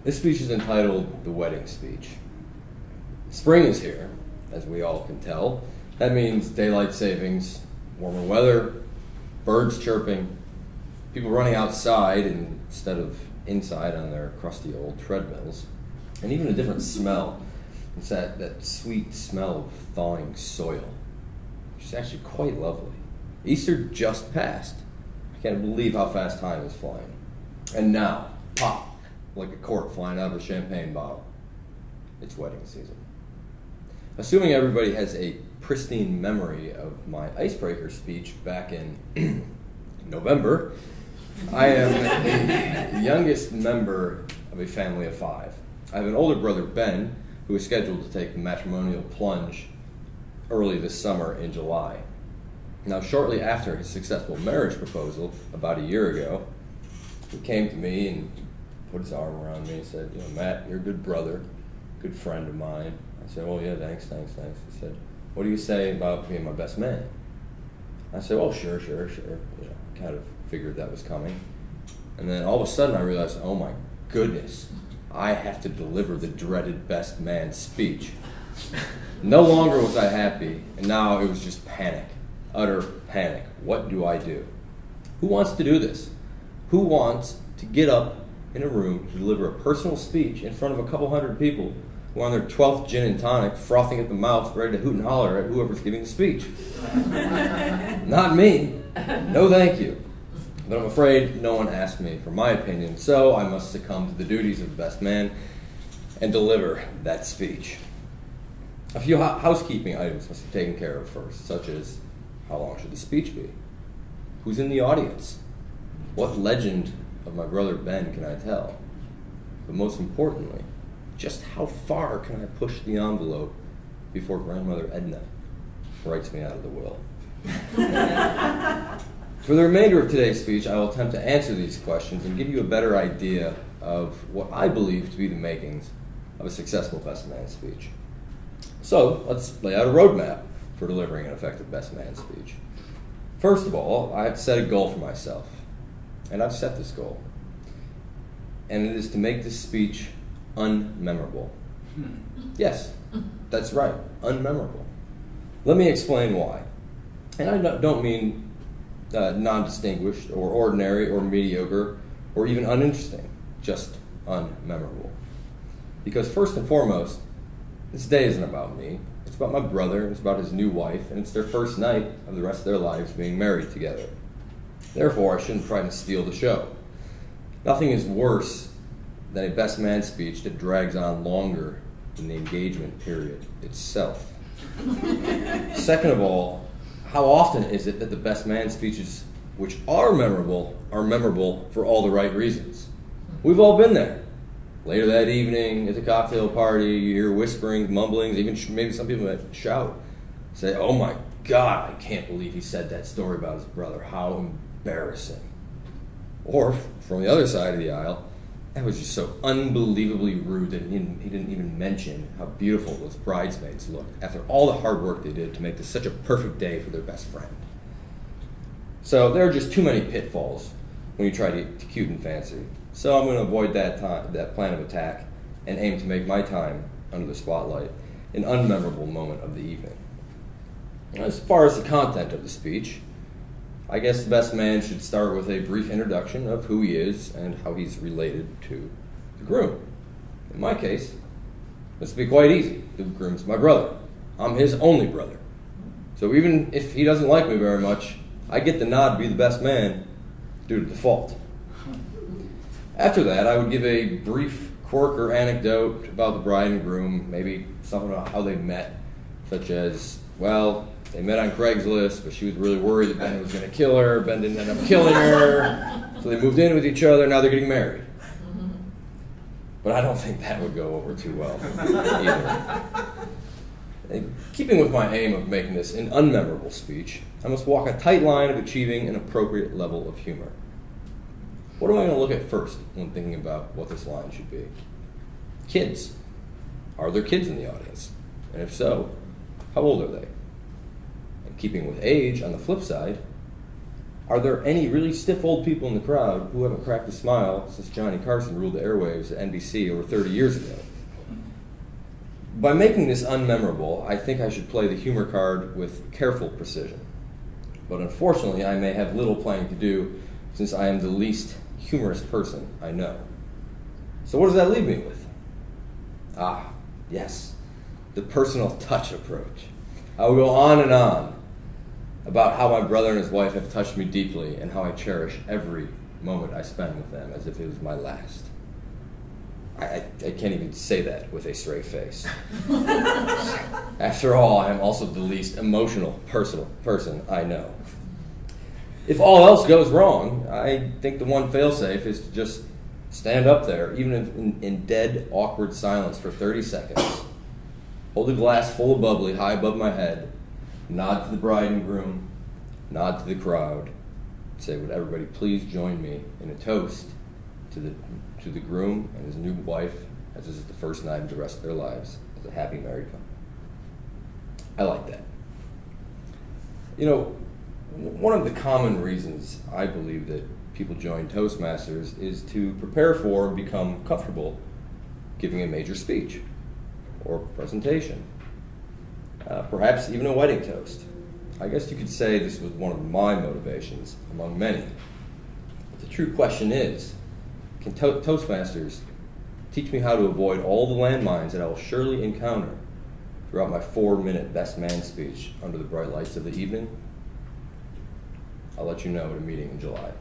This speech is entitled The Wedding Speech. Spring is here, as we all can tell. That means daylight savings, warmer weather, birds chirping, people running outside instead of inside on their crusty old treadmills, and even a different smell. It's that sweet smell of thawing soil, which is actually quite lovely. Easter just passed. I can't believe how fast time is flying. And now, pop, like a cork flying out of a champagne bottle. It's wedding season. Assuming everybody has a pristine memory of my icebreaker speech back in November, I am the youngest member of a family of 5. I have an older brother, Ben, who is scheduled to take the matrimonial plunge early this summer in July. Now, shortly after his successful marriage proposal about a year ago, he came to me and put his arm around me and said, "You know, Matt, you're a good brother, good friend of mine." I said, "Oh yeah, thanks. He said, "What do you say about being my best man?" I said, "Oh, sure. You know, kind of figured that was coming. And then all of a sudden I realized, oh my goodness, I have to deliver the dreaded best man speech. No longer was I happy, and now it was just panic, utter panic. What do I do? Who wants to do this? Who wants to get up in a room to deliver a personal speech in front of a couple hundred people who are on their 12th gin and tonic, frothing at the mouth, ready to hoot and holler at whoever's giving the speech? Not me. No thank you. But I'm afraid no one asked me for my opinion, so I must succumb to the duties of the best man and deliver that speech. A few housekeeping items must be taken care of first, such as how long should the speech be? Who's in the audience? What legend of my brother Ben can I tell? But most importantly, just how far can I push the envelope before grandmother Edna writes me out of the will? For the remainder of today's speech, I will attempt to answer these questions and give you a better idea of what I believe to be the makings of a successful best man speech. So, let's lay out a roadmap for delivering an effective best man speech. First of all, I have to set a goal for myself, and I've set this goal. And it is to make this speech unmemorable. Yes, that's right, unmemorable. Let me explain why. And I don't mean non-distinguished or ordinary or mediocre or even uninteresting, just unmemorable. Because first and foremost, this day isn't about me. It's about my brother, it's about his new wife, and it's their first night of the rest of their lives being married together. Therefore, I shouldn't try to steal the show. Nothing is worse than a best man speech that drags on longer than the engagement period itself. Second of all, how often is it that the best man speeches, which are memorable for all the right reasons? We've all been there. Later that evening, at the cocktail party, you hear whisperings, mumblings, even maybe some people that shout, say, "Oh my God, I can't believe he said that story about his brother. How embarrassing." Or, from the other side of the aisle, that was just so unbelievably rude that he didn't even mention how beautiful those bridesmaids looked after all the hard work they did to make this such a perfect day for their best friend. So there are just too many pitfalls when you try to get cute and fancy. So I'm going to avoid that plan of attack and aim to make my time under the spotlight an unmemorable moment of the evening. As far as the content of the speech, I guess the best man should start with a brief introduction of who he is and how he's related to the groom. In my case, this will be quite easy. The groom's my brother. I'm his only brother. So even if he doesn't like me very much, I get the nod to be the best man due to default. After that, I would give a brief quirk or anecdote about the bride and groom, maybe something about how they met, such as, well, they met on Craigslist, but she was really worried that Ben was going to kill her. Ben didn't end up killing her. So they moved in with each other. Now they're getting married. But I don't think that would go over too well either. And keeping with my aim of making this an unmemorable speech, I must walk a tight line of achieving an appropriate level of humor. What am I going to look at first when thinking about what this line should be? Kids. Are there kids in the audience? And if so, how old are they? And keeping with age, on the flip side, Are there any really stiff old people in the crowd who haven't cracked a smile since Johnny Carson ruled the airwaves at NBC over 30 years ago? By making this unmemorable, I think I should play the humor card with careful precision. But unfortunately, I may have little playing to do since I am the least humorous person I know. So what does that leave me with? Ah, yes, the personal touch approach. I will go on and on about how my brother and his wife have touched me deeply and how I cherish every moment I spend with them as if it was my last. I can't even say that with a straight face. After all, I am also the least emotional, personal person I know. If all else goes wrong, I think the one failsafe is to just stand up there, even in dead, awkward silence for 30 seconds, hold a glass full of bubbly high above my head, nod to the bride and groom, nod to the crowd, say, would everybody please join me in a toast to the groom and his new wife, as this is the first night of the rest of their lives, as a happy married couple. I like that. You know, one of the common reasons I believe that people join Toastmasters is to prepare for and become comfortable giving a major speech or presentation, perhaps even a wedding toast. I guess you could say this was one of my motivations among many. But the true question is, can Toastmasters teach me how to avoid all the landmines that I will surely encounter throughout my 4-minute best man speech under the bright lights of the evening? I'll let you know at a meeting in July.